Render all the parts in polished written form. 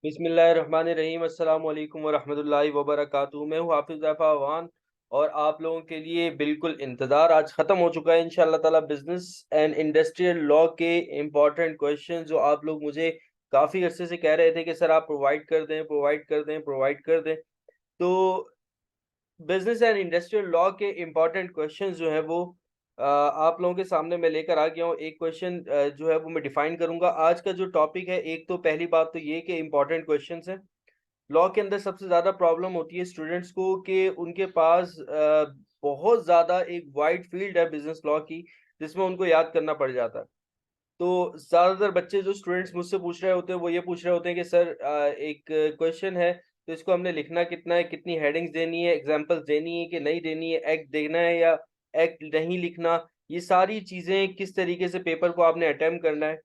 बिस्मिल्लाहिर्रहमानिर्रहीम अस्सलाम वालेकुम वरहमतुल्लाहि वबरकातुहू। मैं हूँ हाफिज़ ज़ैफ़ा अवान और आप लोगों के लिए बिल्कुल इंतज़ार आज ख़त्म हो चुका है इंशाअल्लाह ताला बिज़नेस एंड इंडस्ट्रियल लॉ के इम्पोर्टेंट क्वेश्चन जो आप लोग मुझे काफ़ी अरसे से कह रहे थे कि सर आप प्रोवाइड कर दें, प्रोवाइड कर दें, प्रोवाइड कर दें। तो बिज़नेस एंड इंडस्ट्रियल लॉ के इम्पोर्टेंट क्वेश्चंस जो हैं वो आप लोगों के सामने मैं लेकर आ गया हूँ। एक क्वेश्चन जो है वो मैं डिफाइन करूँगा। आज का जो टॉपिक है, एक तो पहली बात तो ये कि इम्पोर्टेंट क्वेश्चंस हैं। लॉ के अंदर सबसे ज़्यादा प्रॉब्लम होती है स्टूडेंट्स को कि उनके पास बहुत ज़्यादा एक वाइड फील्ड है बिज़नेस लॉ की, जिसमें उनको याद करना पड़ जाता है। तो ज़्यादातर बच्चे जो स्टूडेंट्स मुझसे पूछ रहे होते हैं, वो ये पूछ रहे होते हैं कि सर एक क्वेश्चन है, तो इसको हमने लिखना कितना है, कितनी हेडिंग्स देनी है, एग्ज़ाम्पल्स देनी है कि नहीं देनी है, एक्ट देना है या एक्ट नहीं लिखना, ये सारी चीज़ें किस तरीके से पेपर को आपने अटेम्प्ट करना है।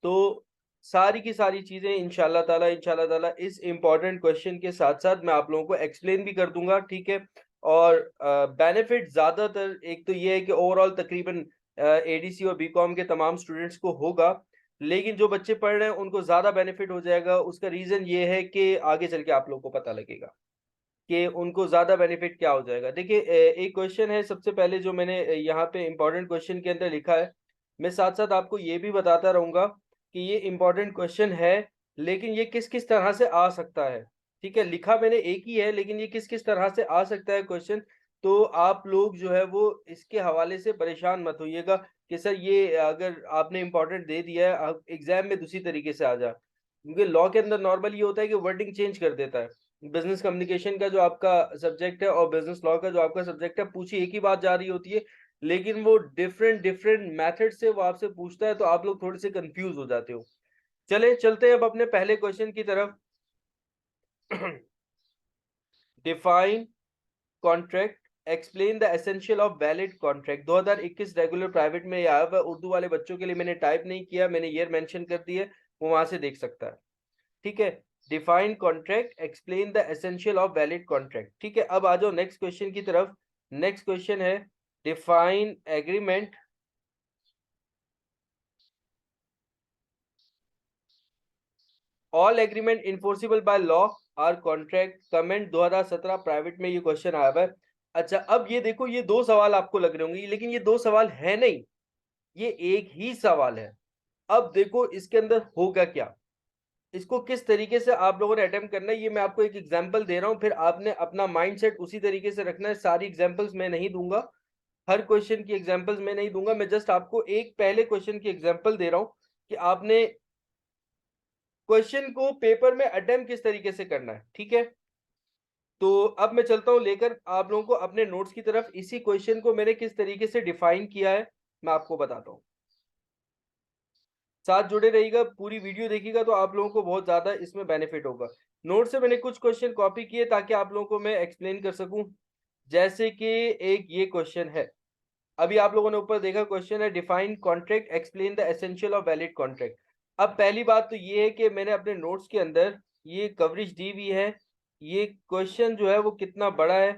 तो सारी की सारी चीज़ें इंशाअल्लाह ताला इस इम्पोर्टेंट क्वेश्चन के साथ-साथ मैं आप लोगों को एक्सप्लेन भी कर दूँगा, ठीक है? और बेनिफिट ज़्यादातर एक तो ये है कि ओवरऑल तकरीबन एडीसी और बीकॉम के तमाम स्टूडेंट्स को होगा, लेकिन जो बच्चे पढ़ रहे हैं उनको ज़्यादा बेनिफिट हो जाएगा। उसका रीज़न ये है कि आगे चल के आप लोगों को पता लगेगा कि उनको ज़्यादा बेनिफिट क्या हो जाएगा। देखिए एक क्वेश्चन है सबसे पहले जो मैंने यहाँ पे इम्पोर्टेंट क्वेश्चन के अंदर लिखा है, मैं साथ-साथ आपको ये भी बताता रहूँगा कि ये इम्पोर्टेंट क्वेश्चन है, लेकिन ये किस-किस तरह से आ सकता है, ठीक है? लिखा मैंने एक ही है, लेकिन ये किस-किस तरह से आ सकता है क्वेश्चन, तो आप लोग जो है वो इसके हवाले से परेशान मत होइएगा कि सर ये अगर आपने इम्पोर्टेंट दे दिया है, अब एग्ज़ाम में दूसरी तरीके से आ जा। क्योंकि लॉ के अंदर नॉर्मली ये होता है कि वर्डिंग चेंज कर देता है। बिज़नेस कम्युनिकेशन का जो आपका सब्जेक्ट है और बिज़नेस लॉ का जो आपका सब्जेक्ट है, पूछी एक ही बात जा रही होती है, लेकिन वो डिफरेंट डिफरेंट मेथड से वो आपसे पूछता है, तो आप लोग थोड़े से कन्फ्यूज़ हो जाते हो। चलें, चलते हैं अब अपने पहले क्वेश्चन की तरफ। Define contract, explain the essential of valid contract. 2021 regular private में ये आया हुआ है, उर्दू वाले बच्चों के लिए मैंने टाइप नहीं किया, मैंने ईयर मेंशन कर दी है, वो वहाँ से देख सकता है। ठीक है? Define contract, explain the essential of valid contract. ठीक है? अब आ जाओ नेक्स्ट क्वेश्चन की तरफ। नेक्स्ट क्वेश्चन है define agreement. All agreement enforceable by law are contract. Comment 2017 private में ये क्वेश्चन आया हुआ है। अच्छा, अब ये देखो, ये 2 सवाल आपको लग रहे होंगे, लेकिन ये 2 सवाल है नहीं, ये एक ही सवाल है। अब देखो इसके अंदर होगा क्या? इसको किस तरीके से आप लोगों ने अटेम्प्ट करना है, ये मैं आपको एक एग्जांपल दे रहा हूँ, फिर आपने अपना माइंडसेट उसी तरीके से रखना है। सारी एग्जांपल्स मैं नहीं दूँगा, हर क्वेश्चन की एग्जांपल्स मैं नहीं दूँगा, मैं जस्ट आपको एक पहले क्वेश्चन की एग्जांपल दे रहा हूँ कि आपने क्वेश्चन को पेपर में अटेम्प्ट किस तरीके से करना है, ठीक है? तो अब मैं चलता हूँ लेकर आप लोगों को अपने नोट्स की तरफ। इसी क्वेश्चन को मैंने किस तरीके से डिफाइन किया है, मैं आपको बताता हूँ। साथ जुड़े रहिएगा, पूरी वीडियो देखिएगा तो आप लोगों को बहुत ज़्यादा इसमें बेनिफिट होगा। नोट से मैंने कुछ क्वेश्चन कॉपी किए ताकि आप लोगों को मैं एक्सप्लेन कर सकूँ। जैसे कि एक ये क्वेश्चन है, अभी आप लोगों ने ऊपर देखा क्वेश्चन है define contract, explain the essential of valid contract. अब पहली बात तो ये है कि मैंने अपने नोट्स के अंदर ये कवरेज दी हुई है। ये क्वेश्चन जो है वो कितना बड़ा है,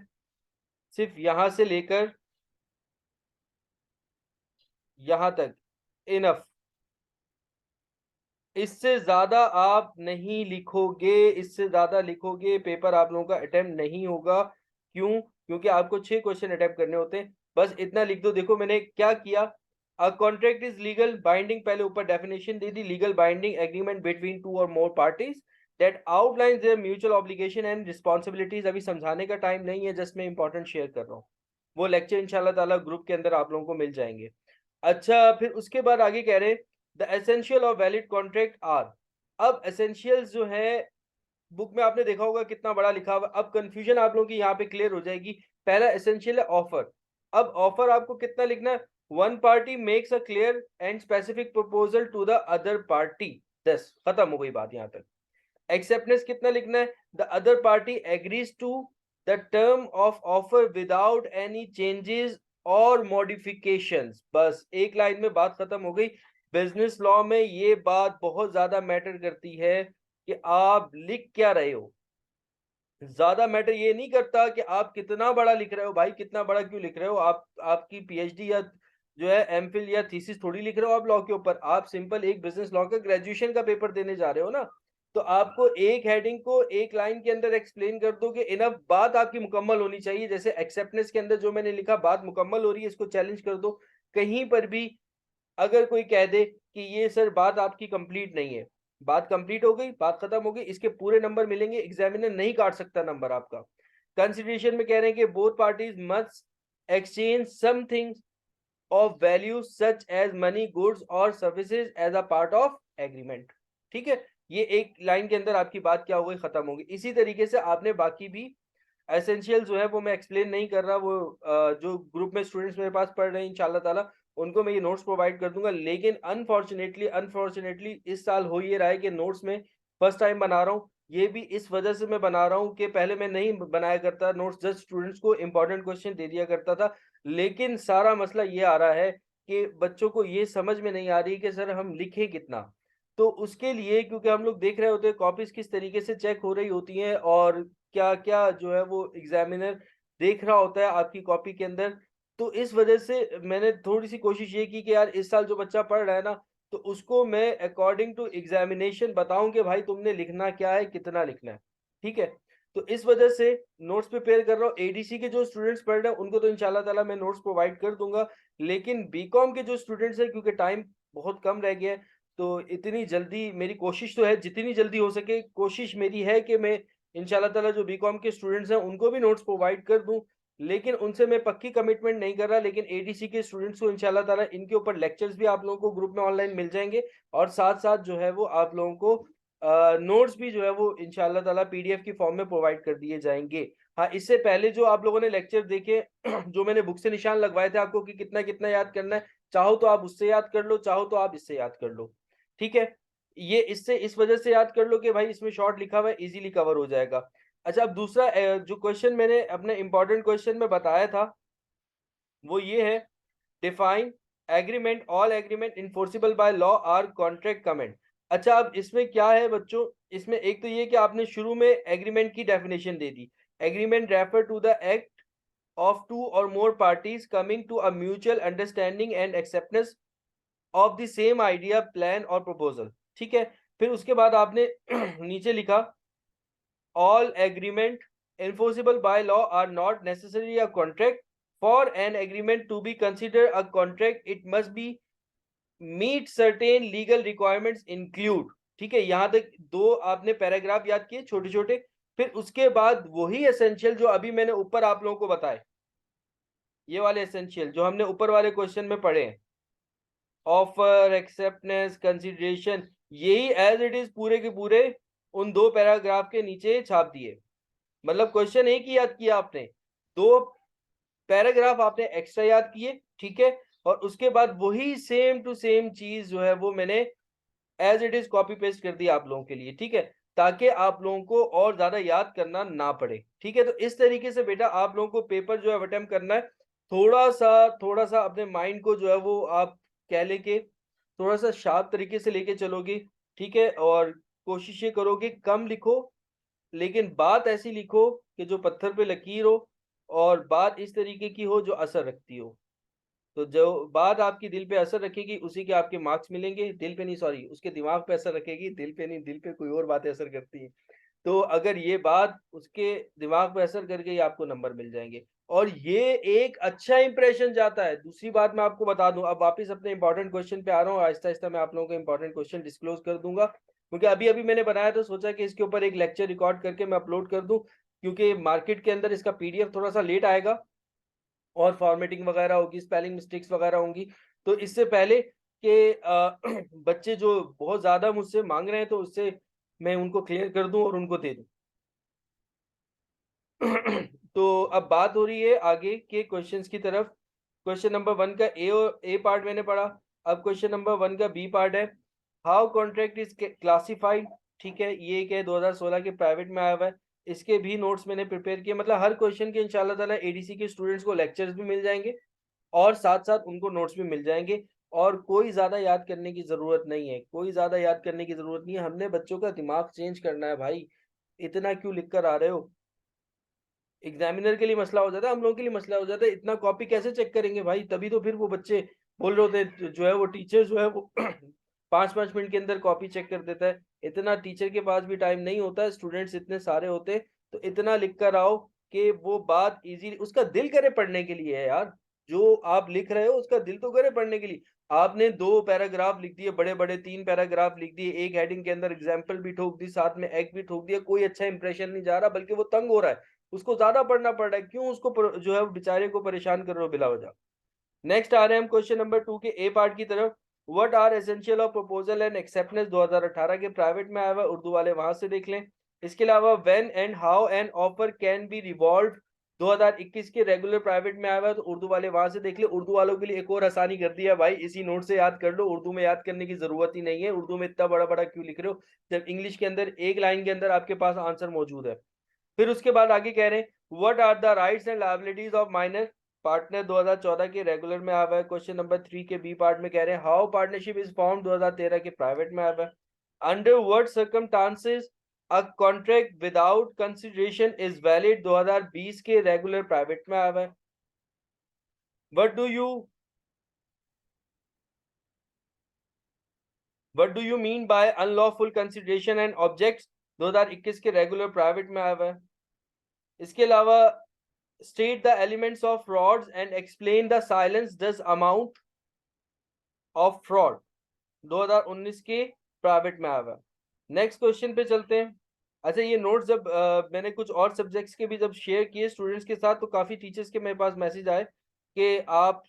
सिर्फ़ यहाँ से लेकर यहाँ तक इनफ। इससे ज़्यादा आप नहीं लिखोगे, इससे ज़्यादा लिखोगे पेपर आप लोगों का अटेम्प्ट नहीं होगा। क्यों? क्योंकि आपको 6 क्वेश्चन अटेम्प्ट करने होते हैं। बस इतना लिख दो। देखो मैंने क्या किया, a contract is legal binding, पहले ऊपर डेफिनिशन दे दी, लीगल बाइंडिंग एग्रीमेंट बिटवीन 2 और more parties that outlines their mutual obligation and responsibilities. अभी समझाने का टाइम नहीं है, जस्ट मैं इम्पोर्टेंट शेयर कर रहा हूँ। वो लेक्चर इंशाअल्लाह ताला ग्रुप के अंदर आप लोगों को मिल जाएँगे। अच्छा, फिर उसके बाद आगे कह रहे हैं the essential of valid contract are. अब एसेंशियल्स जो है बुक में आपने देखा होगा कितना बड़ा लिखा हुआ है। अब कंफ्यूजन आप लोगों की यहाँ पे क्लियर हो जाएगी। पहला एसेंशियल है ऑफर। अब ऑफर आपको कितना लिखना है, one party makes a clear and specific proposal to the other party. बस खत्म हो गई बात यहाँ तक। एक्सेप्टेंस कितना लिखना है, the other party agrees to the term of offer without any changes और मॉडिफिकेशंस। बस एक लाइन में बात खत्म हो गई। बिजनेस लॉ में ये बात बहुत ज्यादा मैटर करती है कि आप लिख क्या रहे हो। ज्यादा मैटर ये नहीं करता कि आप कितना बड़ा लिख रहे हो। भाई कितना बड़ा क्यों लिख रहे हो आप? आपकी पीएचडी या जो है एमफिल या थीसिस थोड़ी लिख रहे हो आप लॉ के ऊपर। आप सिंपल एक बिजनेस लॉ का ग्रेजुएशन का पेपर देने जा रहे हो ना। तो आपको एक हेडिंग को एक लाइन के अंदर एक्सप्लेन कर दो कि इनफ बात आपकी मुकम्मल होनी चाहिए। जैसे एक्सेप्टेंस के अंदर जो मैंने लिखा बात मुकम्मल हो रही है, इसको चैलेंज कर दो। कहीं पर भी अगर कोई कह दे कि ये सर बात आपकी कंप्लीट नहीं है, बात कंप्लीट हो गई, बात खत्म हो गई, इसके पूरे नंबर मिलेंगे, एग्जामिनर नहीं काट सकता नंबर आपका। कंसिडरेशन में कह रहे हैं कि both parties must exchange something of value such as money, goods और services as a part of agreement. ठीक है, ये एक लाइन के अंदर आपकी बात क्या हो गई, खत्म होगी। इसी तरीके से आपने बाकी भी एसेंशियल जो है वो मैं एक्सप्लेन नहीं कर रहा, वो जो ग्रुप में स्टूडेंट्स मेरे पास पढ़ रहे हैं इंशाल्लाह ताला उनको मैं ये नोट्स प्रोवाइड कर दूंगा। लेकिन अनफॉर्चुनेटली इस साल हो ये रहा है कि नोट्स में फर्स्ट टाइम बना रहा हूँ। ये भी इस वजह से मैं बना रहा हूँ कि पहले मैं नहीं बनाया करता नोट्स, जस्ट स्टूडेंट्स को इंपॉर्टेंट क्वेश्चन दे दिया करता था। लेकिन सारा मसला ये आ रहा है कि बच्चों को ये समझ में नहीं आ रही कि सर हम लिखें कितना। तो उसके लिए क्योंकि हम लोग देख रहे होते हैं कॉपीज किस तरीके से चेक हो रही होती हैं और क्या क्या जो है वो एग्जामिनर देख रहा होता है आपकी कॉपी के अंदर। तो इस वजह से मैंने थोड़ी सी कोशिश ये की कि यार इस साल जो बच्चा पढ़ रहा है ना, तो उसको मैं अकॉर्डिंग टू एग्जामिनेशन बताऊं कि भाई तुमने लिखना क्या है, कितना लिखना है। ठीक है, तो इस वजह से नोट्स प्रिपेयर कर रहा हूँ। एडीसी के जो स्टूडेंट्स पढ़ रहे हैं उनको तो इंशाल्लाह ताला मैं नोट्स प्रोवाइड कर दूंगा। लेकिन बीकॉम के जो स्टूडेंट्स हैं, क्योंकि टाइम बहुत कम रह गया है, तो इतनी जल्दी मेरी कोशिश तो है जितनी जल्दी हो सके कोशिश मेरी है कि मैं इंशाल्लाह ताला जो बीकॉम के स्टूडेंट्स हैं उनको भी नोट्स प्रोवाइड कर दूं। लेकिन उनसे मैं पक्की कमिटमेंट नहीं कर रहा। लेकिन एडीसी के स्टूडेंट्स को इंशाल्लाह ताला इनके ऊपर लेक्चर्स भी आप लोगों को ग्रुप में ऑनलाइन मिल जाएंगे और साथ साथ जो है वो आप लोगों को नोट्स भी जो है वो इंशाल्लाह ताला पीडीएफ की फॉर्म में प्रोवाइड कर दिए जाएंगे। हाँ, इससे पहले जो आप लोगों ने लेक्चर देखे जो मैंने बुक से निशान लगवाए थे आपको कि कितना कितना याद करना है, चाहो तो आप उससे याद कर लो, चाहो तो आप इससे याद कर लो। ठीक है, ये इससे इस वजह से याद कर लो कि भाई इसमें शॉर्ट लिखा हुआ है, इजीली कवर हो जाएगा। अच्छा, अब दूसरा जो क्वेश्चन मैंने अपने इंपॉर्टेंट क्वेश्चन में बताया था वो ये है, define agreement, all agreement enforceable by law are contract comment. अच्छा, अब इसमें क्या है बच्चों, इसमें एक तो ये कि आपने शुरू में एग्रीमेंट की डेफिनेशन दे दी। Agreement refer to the act of two और more parties coming to a mutual understanding and acceptance of the same idea, plan और प्रपोजल। ठीक है, फिर उसके बाद आपने नीचे लिखा, all agreement enforceable by law are not necessarily a contract. For an agreement to be considered a contract, it must be meet certain legal requirements include। ठीक है, यहां तक दो आपने पैराग्राफ याद किए छोटे छोटे। फिर उसके बाद वही एसेंशियल जो अभी मैंने ऊपर आप लोगों को बताए, ये वाले एसेंशियल जो हमने ऊपर वाले क्वेश्चन में पढ़े हैं, ऑफर, एक्सेप्टनेस, कंसिडरेशन, यही एज इट इज पूरे के पूरे उन दो पैराग्राफ के नीचे छाप दिए। मतलब क्वेश्चन एक ही याद किया आपने, दो पैराग्राफ आपने एक्स्ट्रा याद किए। ठीक है, और उसके बाद वही सेम टू सेम चीज जो है वो मैंने as it is copy paste कर दिया आप लोगों के लिए। ठीक है, ताकि आप लोगों को और ज्यादा याद करना ना पड़े। ठीक है, तो इस तरीके से बेटा आप लोगों को पेपर जो है अटेम्प्ट करना है। थोड़ा सा अपने माइंड को जो है वो आप कह लेके थोड़ा सा शार्प तरीके से लेके चलोगे। ठीक है, और कोशिश ये करोगे कम लिखो, लेकिन बात ऐसी लिखो कि जो पत्थर पे लकीर हो, और बात इस तरीके की हो जो असर रखती हो। तो जो बात आपकी दिल पे असर रखेगी उसी के आपके मार्क्स मिलेंगे। दिल पे नहीं, सॉरी, उसके दिमाग पे असर रखेगी, दिल पे नहीं, दिल पे कोई और बातें असर करती हैं। तो अगर ये बात उसके दिमाग पे असर कर गई आपको नंबर मिल जाएंगे, और ये एक अच्छा इंप्रेशन जाता है। दूसरी बात मैं आपको बता दूं, अब वापिस अपने इंपॉर्टेंट क्वेश्चन पे आ रहा हूँ। आहिस्ता आहिस्ता मैं आप लोगों को इंपॉर्टेंट क्वेश्चन डिस्क्लोज कर दूंगा, क्योंकि अभी अभी मैंने बनाया तो सोचा कि इसके ऊपर एक लेक्चर रिकॉर्ड करके मैं अपलोड कर दूं, क्योंकि मार्केट के अंदर इसका पीडीएफ थोड़ा सा लेट आएगा और फॉर्मेटिंग वगैरह होगी, स्पेलिंग मिस्टेक्स वगैरह होंगी। तो इससे पहले कि बच्चे जो बहुत ज्यादा मुझसे मांग रहे हैं तो उससे मैं उनको क्लियर कर दूं और उनको दे दूं। तो अब बात हो रही है आगे के क्वेश्चंस की तरफ। क्वेश्चन नंबर 1 का ए पार्ट मैंने पढ़ा। अब क्वेश्चन नंबर 1 का बी पार्ट है, हाउ कॉन्ट्रैक्ट इज क्लासिफाइड। ठीक है, ये एक है 2016 के प्राइवेट में आया हुआ है। इसके भी नोट्स मैंने प्रिपेयर किए, मतलब हर क्वेश्चन के इंशाल्लाह ताला एडीसी के स्टूडेंट्स को लेक्चर्स भी मिल जाएंगे और साथ साथ उनको नोट्स भी मिल जाएंगे। और कोई ज्यादा याद करने की जरूरत नहीं है, कोई ज्यादा याद करने की जरूरत नहीं है। हमने बच्चों का दिमाग चेंज करना है भाई। इतना क्यों लिख कर आ रहे हो, एग्जामिनर के लिए मसला हो जाता है, हम लोगों के लिए मसला हो जाता है। इतना कॉपी कैसे चेक करेंगे भाई, तभी तो फिर वो बच्चे बोल रहे होते हैं जो है वो टीचर जो है वो 5-5 मिनट के अंदर कॉपी चेक कर देता है। इतना टीचर के पास भी टाइम नहीं होता है, स्टूडेंट्स इतने सारे होते, तो इतना लिख कर आओ कि वो बात ईज़िली उसका दिल करे पढ़ने के लिए है यार। जो आप लिख रहे हो उसका दिल तो करे पढ़ने के लिए। आपने 2 पैराग्राफ लिख दिए, बड़े-बड़े 3 पैराग्राफ लिख दिए, एक हेडिंग के अंदर एग्ज़ाम्पल भी ठोक दी, साथ में एक भी ठोक दिया, कोई अच्छा इंप्रेशन नहीं जा रहा, बल्कि वो तंग हो रहा है। उसको ज़्यादा पढ़ना पड़ रहा है, क्यों उसको जो है बेचारे को परेशान कर रहे हो बिला वजह। नेक्स्ट आ रहे हैं हम क्वेश्चन नंबर 2 के ए पार्ट की तरफ। What are essential of proposal and acceptance 2018 के प्राइवेट में आया हुआ है, उर्दू वाले वहां से देख लें। इसके अलावा when and how an offer can be revolve 2021 के रेगुलर प्राइवेट में आया हुआ है, तो उर्दू वाले वहां से देख ले। उर्दू वालों के लिए एक और आसानी कर दिया भाई, इसी नोट से याद कर लो, उर्दू में याद करने की जरूरत ही नहीं है। उर्दू में इतना बड़ा बड़ा क्यों लिख रहे हो, जब इंग्लिश के अंदर एक लाइन के अंदर आपके पास आंसर मौजूद है। फिर उसके बाद आगे कह रहे हैं what are the rights and liabilities of minor partner 2014 के रेगुलर में आया हुआ है। क्वेश्चन नंबर 3 के बी पार्ट में कह रहे हैं हाउ पार्टनरशिप इज फॉर्म 2013 के प्राइवेट में आया हुआ है। Under what circumstances a contract without consideration is valid 2020 के रेगुलर प्राइवेट में आया हुआ है। What do you what do you mean by unlawful consideration and objects 2021 के रेगुलर प्राइवेट में आया हुआ है। इसके अलावा state the elements of frauds and explain the silence does amount of fraud 2019 के प्राइवेट में आया हुआ। नेक्स्ट क्वेश्चन पे चलते हैं। अच्छा ये नोट्स जब मैंने कुछ और सब्जेक्ट्स के भी जब शेयर किए स्टूडेंट्स के साथ, तो काफ़ी टीचर्स के मेरे पास मैसेज आए कि आप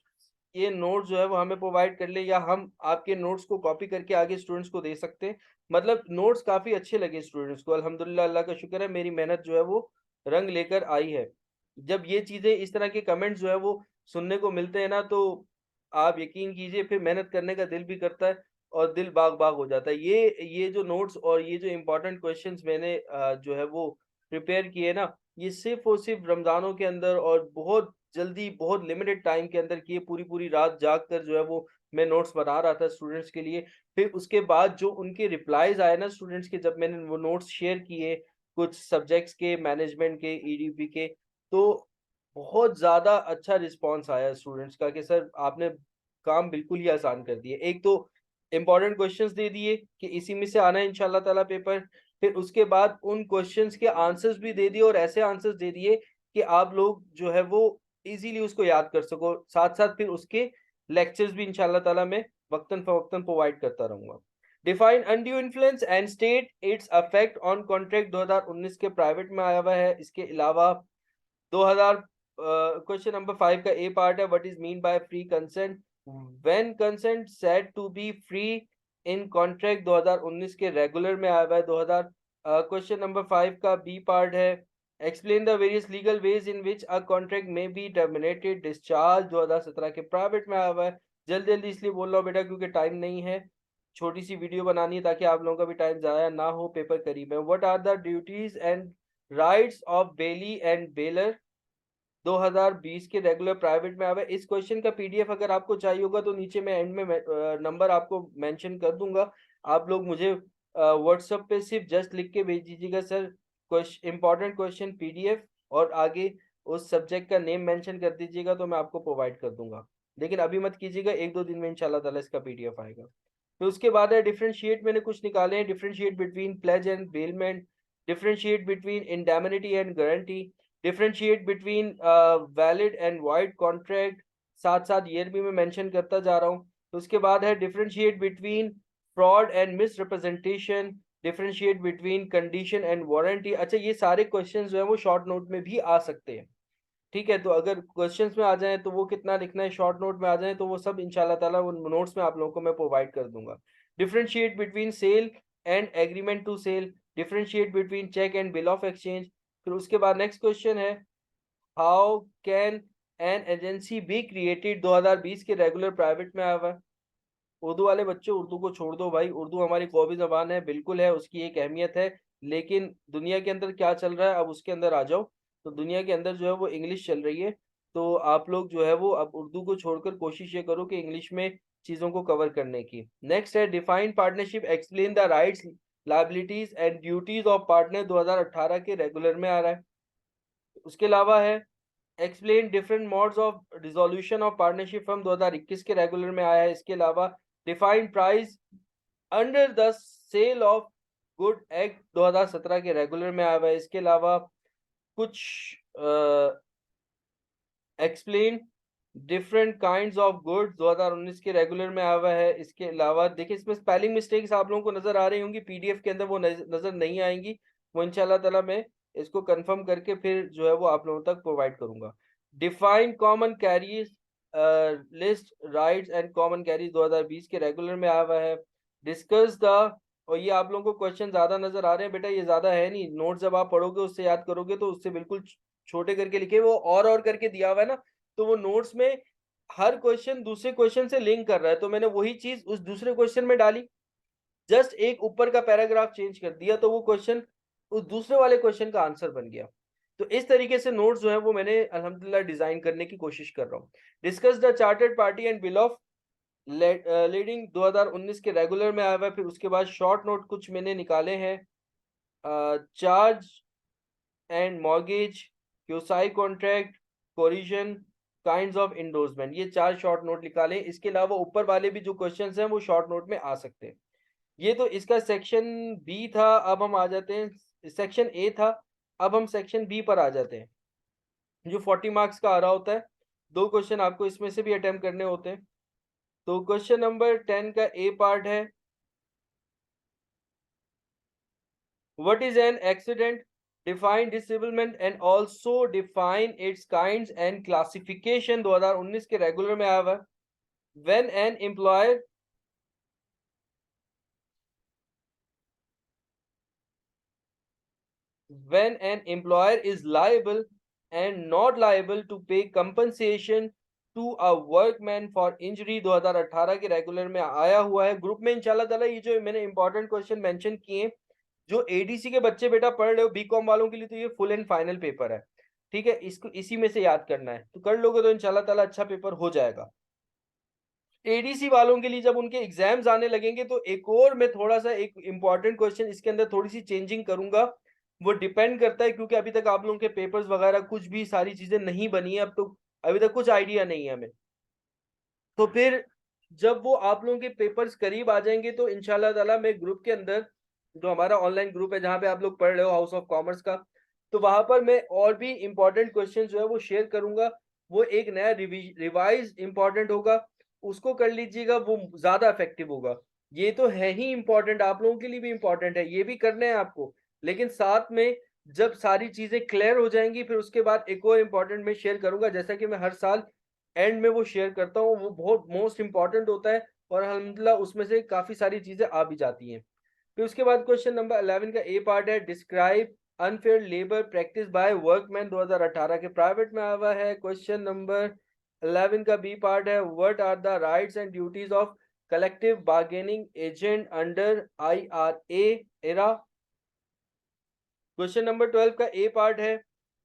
ये नोट्स जो है वो हमें प्रोवाइड कर ले, या हम आपके नोट्स को कॉपी करके आगे स्टूडेंट्स को दे सकते हैं। मतलब नोट्स काफ़ी अच्छे लगे स्टूडेंट्स को, अल्हम्दुलिल्लाह, अल्लाह का शुक्र है, मेरी मेहनत जो है वो रंग लेकर आई है। जब ये चीज़ें इस तरह के कमेंट्स जो है वो सुनने को मिलते हैं ना, तो आप यकीन कीजिए फिर मेहनत करने का दिल भी करता है और दिल बाग-बाग हो जाता है। ये जो नोट्स और ये जो इम्पोर्टेंट क्वेश्चंस मैंने जो है वो प्रिपेयर किए ना, ये सिर्फ़ और सिर्फ़ रमज़ानों के अंदर और बहुत जल्दी, बहुत लिमिटेड टाइम के अंदर किए, पूरी-पूरी रात जाग कर जो है वो मैं नोट्स बना रहा था स्टूडेंट्स के लिए। फिर उसके बाद जो उनके रिप्लाइज़ आए ना स्टूडेंट्स के, जब मैंने वो नोट्स शेयर किए, कुछ सब्जेक्ट्स के, मैनेजमेंट के, ईडीपी के, तो बहुत ज़्यादा अच्छा रिस्पॉन्स आया स्टूडेंट्स का कि सर आपने काम बिल्कुल ही आसान कर दिए। एक तो इम्पोर्टेंट क्वेश्चंस दे दिए कि इसी में से आना है इंशाल्लाह ताला पेपर। फिर उसके बाद उन क्वेश्चंस के आंसर्स भी दे दिए और ऐसे आंसर्स दे दिए कि आप लोग जो है वो इज़िली उसको याद कर सको। साथ-साथ फिर उसके लेक्चर्स भी इंशाल्लाह ताला मैं वक़्तन-फ़वक़्तन प्रोवाइड करता रहूँगा। Define undue influence and state its effect on contract 2019 के प्राइवेट में आया हुआ है। इसके अलावा 2000 क्वेश्चन नंबर 5 का ए पार्ट है what is mean by free consent when consent said to be free in contract 2019 के रेगुलर में आया हुआ है। 2000 क्वेश्चन नंबर 5 का बी पार्ट है explain the various legal ways in which a contract में बी टर्मिनेटेड डिस्चार्ज 2017 के private में आया हुआ है। जल्दी जल्दी इसलिए बोल रहा हूँ बेटा क्योंकि टाइम नहीं है, छोटी सी वीडियो बनानी है ताकि आप लोगों का भी टाइम ज़ाया ना हो, पेपर करीब है। What are the duties and rights of bailee and bailor 2020 के रेगुलर प्राइवेट में आवे। इस क्वेश्चन का पीडीएफ अगर आपको चाहिए होगा तो नीचे मैं एंड में नंबर आपको मेंशन कर दूंगा। आप लोग मुझे व्हाट्सएप पे सिर्फ जस्ट लिख के भेज दीजिएगा sir question, important question PDF, और आगे उस सब्जेक्ट का नेम मेंशन कर दीजिएगा तो मैं आपको प्रोवाइड कर दूंगा। लेकिन अभी मत कीजिएगा, 1-2 दिन में इंशाल्लाह ताला इसका पीडीएफ आएगा। तो उसके बाद है डिफरेंशिएट, मैंने कुछ निकाले हैं। Differentiate between plays and bailment, differentiate between indemnity and guarantee, differentiate between valid and wide contract, साथ साथ ईयर भी मैं मेंशन करता जा रहा हूँ। तो उसके बाद है differentiate between fraud and miss representation, differentiate between condition and warranty. अच्छा ये सारे क्वेश्चन जो है वो शॉर्ट नोट में भी आ सकते हैं, ठीक है। तो अगर क्वेश्चंस में आ जाए तो वो कितना लिखना है, शॉर्ट नोट में आ जाए तो वो सब इंशाल्लाह ताला वो नोट्स में आप लोगों को मैं प्रोवाइड कर दूंगा। Differentiate between sale and agreement to sell, differentiate between cheque and bill of exchange. फिर उसके बाद नेक्स्ट क्वेश्चन है how can an agency be created 2020 के रेगुलर प्राइवेट में आया हुआ है। उर्दू वाले बच्चों उर्दू को छोड़ दो भाई, उर्दू हमारी कौमी ज़बान है, बिल्कुल है, उसकी एक अहमियत है, लेकिन दुनिया के अंदर क्या चल रहा है अब उसके अंदर आ जाओ। तो दुनिया के अंदर जो है वो इंग्लिश चल रही है, तो आप लोग जो है वो अब उर्दू को छोड़कर कोशिश ये करो कि इंग्लिश में चीज़ों को कवर करने की। नेक्स्ट है define partnership, explain the rights, liabilities and duties of partner 2018 के रेगुलर में आ रहा है। उसके अलावा है explain different modes of resolution of partnership from 2021 के रेगुलर में आया है। इसके अलावा define price under the sale of good act 2017 के रेगुलर में आया हुआ है। इसके अलावा कुछ explain different kinds of goods 2019 के रेगुलर में आया हुआ है। इसके अलावा देखिए इसमें स्पेलिंग मिस्टेक्स आप लोगों को नजर आ रही होंगी, पीडीएफ के अंदर वो नजर नहीं आएंगी, वो इंशाल्लाह ताला मैं इसको कंफर्म करके फिर जो है वो आप लोगों तक प्रोवाइड करूंगा। Define common carries list rights and common carries 2020 के रेगुलर में आया हुआ है। डिस्कस द, और ये आप लोगों को क्वेश्चन ज्यादा नजर आ रहे हैं बेटा, ये ज्यादा है नहीं, नोट जब आप पढ़ोगे उससे याद करोगे तो उससे बिल्कुल छोटे करके लिखे, वो और करके दिया हुआ है ना, तो वो नोट्स में हर क्वेश्चन दूसरे क्वेश्चन से लिंक कर रहा है, तो मैंने वही चीज उस दूसरे क्वेश्चन में डाली, जस्ट एक ऊपर का पैराग्राफ चेंज कर दिया तो वो क्वेश्चन उस दूसरे वाले क्वेश्चन का आंसर बन गया। तो इस तरीके से नोट्स जो है वो मैंने अल्हम्दुलिल्लाह डिजाइन करने की कोशिश कर रहा हूँ। Discuss the chartered party and bill of leading 2019 के रेगुलर में आया हुआ है। फिर उसके बाद शॉर्ट नोट कुछ मैंने निकाले हैं, charge and mortgage, quasi contract, coercion, kinds of endorsement, ये 4 शॉर्ट नोट निकाले। इसके अलावा ऊपर वाले भी जो क्वेश्चंस हैं वो शॉर्ट नोट में आ सकते हैं। ये तो इसका सेक्शन बी था। अब हम आ जाते हैं, सेक्शन ए था, अब हम सेक्शन बी पर आ जाते हैं जो 40 मार्क्स का आ रहा होता है। 2 क्वेश्चन आपको इसमें से भी अटेम्प्ट करने होते हैं। तो क्वेश्चन नंबर 10 का ए पार्ट है, what is an accident, define disablement and also define it's kinds and classification 2019 के रेगुलर में आया हुआ है। When an employer when an employer is liable and not liable to pay compensation to a workman for injury 2018 के regular में आया हुआ है। ग्रुप में इंशाल्लाह ताला ये जो मैंने इंपॉर्टेंट क्वेश्चन मेंशन किए, जो एडीसी के बच्चे बेटा पढ़ रहे हो बीकॉम वालों के लिए, तो ये फुल एंड फाइनल पेपर है, ठीक है, इसको इसी में से याद करना है, तो कर लोगे तो इंशाल्लाह ताला अच्छा पेपर हो जाएगा। एडीसी वालों के लिए जब उनके एग्जाम्स आने लगेंगे तो एक और मैं थोड़ा सा एक इंपॉर्टेंट क्वेश्चन इसके अंदर थोड़ी सी चेंजिंग करूंगा। वो डिपेंड करता है क्योंकि अभी तक आप लोगों के पेपर्स वगैरह कुछ भी सारी चीजें नहीं बनी है, अब तो अभी तक कुछ आइडिया नहीं है हमें। तो फिर जब वो आप लोगों के पेपर्स करीब आ जाएंगे तो इंशाल्लाह ताला मैं ग्रुप के अंदर, जो हमारा ऑनलाइन ग्रुप है जहाँ पे आप लोग पढ़ रहे हो हाउस ऑफ कॉमर्स का, तो वहां पर मैं और भी इंपॉर्टेंट क्वेश्चन जो है वो शेयर करूंगा। वो एक नया रिवाइज इंपॉर्टेंट होगा, उसको कर लीजिएगा, वो ज्यादा इफेक्टिव होगा। ये तो है ही इंपॉर्टेंट, आप लोगों के लिए भी इंपॉर्टेंट है, ये भी करना है आपको, लेकिन साथ में जब सारी चीजें क्लियर हो जाएंगी फिर उसके बाद एक और इम्पोर्टेंट मैं शेयर करूंगा, जैसा कि मैं हर साल एंड में वो शेयर करता हूँ, वो बहुत मोस्ट इंपॉर्टेंट होता है और अल्हम्दुलिल्लाह उसमें से काफी सारी चीजें आ भी जाती हैं। फिर उसके बाद क्वेश्चन नंबर 11 का ए पार्ट है, describe unfair labour practice by workman 2018 के प्राइवेट में आया हुआ है। क्वेश्चन नंबर 11 का बी पार्ट है, what are the rights and duties of collective bargaining agent under IRA era. Question number 12 का ए पार्ट है,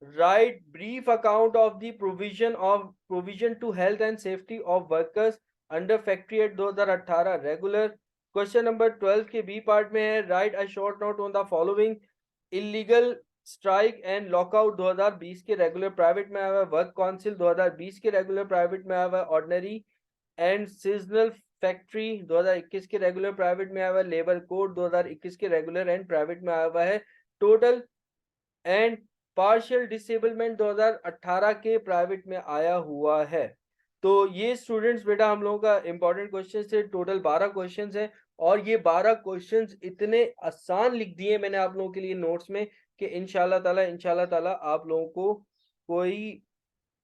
write brief account of the provision to health and safety of workers under factory act 2018 regular. Question number 12 के B part में है, write a short note on the following, illegal strike and lockout 2020 के regular private में आया हुआ है, work council 2020 के regular private में आया हुआ है, ऑर्डिनरी एंड सीजनल फैक्ट्री 2021 के रेगुलर प्राइवेट में आया हुआ है, लेबर कोड 2021 के रेगुलर एंड प्राइवेट में आया हुआ है, टोटल एंड पार्शियल डिसेबलमेंट 2018 के प्राइवेट में आया हुआ है। तो ये स्टूडेंट्स बेटा हम लोगों का इंपॉर्टेंट क्वेश्चन थे, टोटल 12 क्वेश्चंस हैं और ये 12 क्वेश्चंस इतने आसान लिख दिए मैंने आप लोगों के लिए नोट्स में कि इंशाल्लाह ताला आप लोगों को कोई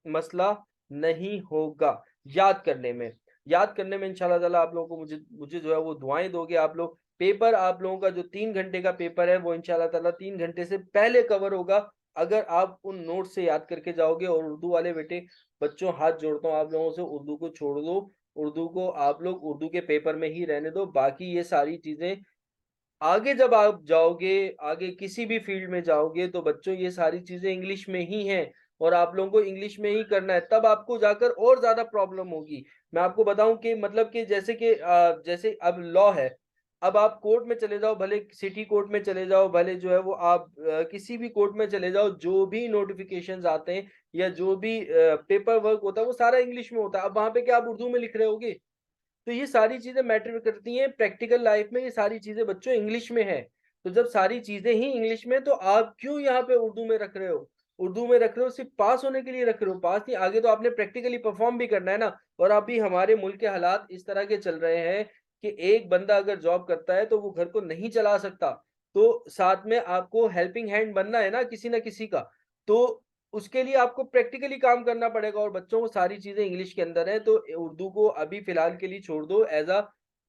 मसला नहीं होगा याद करने में इंशाल्लाह ताला आप लोगों को मुझे मुझे जो है वो दुआएं दोगे आप लोग। पेपर आप लोगों का जो 3 घंटे का पेपर है वो इंशाल्लाह ताला 3 घंटे से पहले कवर होगा, अगर आप उन नोट से याद करके जाओगे। और उर्दू वाले बेटे बच्चों हाथ जोड़ता हूँ आप लोगों से, उर्दू को छोड़ दो, उर्दू को आप लोग उर्दू के पेपर में ही रहने दो, बाकी ये सारी चीजें आगे जब आप जाओगे, आगे किसी भी फील्ड में जाओगे तो बच्चों ये सारी चीजें इंग्लिश में ही हैं और आप लोगों को इंग्लिश में ही करना है, तब आपको जाकर और ज्यादा प्रॉब्लम होगी। मैं आपको बताऊं कि मतलब कि जैसे अब लॉ है, अब आप कोर्ट में चले जाओ, भले सिटी कोर्ट में चले जाओ, भले जो है वो आप किसी भी कोर्ट में चले जाओ, जो भी नोटिफिकेशंस आते हैं या जो भी पेपर वर्क होता है वो सारा इंग्लिश में होता है। अब वहां पे क्या आप उर्दू में लिख रहे होगे? तो ये सारी चीज़ें मैटर करती हैं प्रैक्टिकल लाइफ में, ये सारी चीज़ें बच्चों इंग्लिश में है। तो जब सारी चीज़ें ही इंग्लिश में, तो आप क्यों यहाँ पे उर्दू में रख रहे हो? उर्दू में रख रहे हो सिर्फ़ पास होने के लिए रख रहे हो, पास नहीं, आगे तो आपने प्रैक्टिकली परफ़ॉर्म भी करना है ना। और अभी हमारे मुल्क के हालात इस तरह के चल रहे हैं कि एक बंदा अगर जॉब करता है तो वो घर को नहीं चला सकता। तो साथ में आपको हेल्पिंग हैंड बनना है ना किसी न किसी का। तो उसके लिए आपको प्रैक्टिकली काम करना पड़ेगा और बच्चों को सारी चीज़ें इंग्लिश के अंदर है, तो उर्दू को अभी फ़िलहाल के लिए छोड़ दो। ऐज़ अ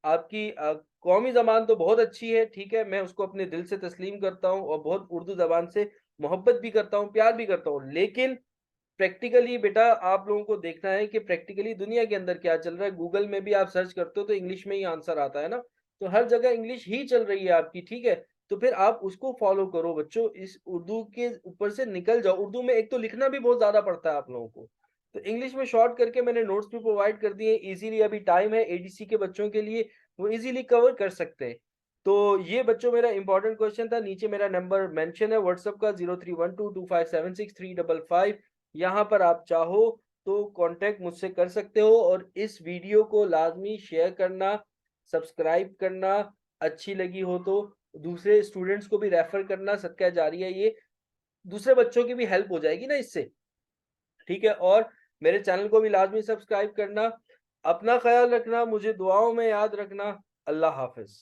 आपकी कौमी ज़बान तो बहुत अच्छी है, ठीक है, मैं उसको अपने दिल से तस्लीम करता हूँ और बहुत उर्दू ज़बान से मोहब्बत भी करता हूँ, प्यार भी करता हूँ। लेकिन प्रैक्टिकली बेटा आप लोगों को देखना है कि प्रैक्टिकली दुनिया के अंदर क्या चल रहा है। गूगल में भी आप सर्च करते हो तो इंग्लिश में ही आंसर आता है ना। तो हर जगह इंग्लिश ही चल रही है आपकी, ठीक है? तो फिर आप उसको फ़ॉलो करो बच्चों, इस उर्दू के ऊपर से निकल जाओ। उर्दू में एक तो लिखना भी बहुत ज़्यादा पड़ता है आप लोगों को। तो इंग्लिश में शॉर्ट करके मैंने नोट्स भी प्रोवाइड कर दिए ईज़िली, अभी टाइम है एडीसी के बच्चों के लिए, वो ईज़िली कवर कर सकते हैं। तो ये बच्चों मेरा इम्पोर्टेंट क्वेश्चन था। नीचे मेरा नंबर मेंशन है व्हाट्सएप का 03122576 355। यहाँ पर आप चाहो तो कॉन्टैक्ट मुझसे कर सकते हो और इस वीडियो को लाज़मी शेयर करना, सब्सक्राइब करना, अच्छी लगी हो तो दूसरे स्टूडेंट्स को भी रेफ़र करना, सदका जारिया ये, दूसरे बच्चों की भी हेल्प हो जाएगी ना इससे, ठीक है? और मेरे चैनल को भी लाज़मी सब्सक्राइब करना। अपना ख़्याल रखना, मुझे दुआओं में याद रखना। अल्लाह हाफ़िज़।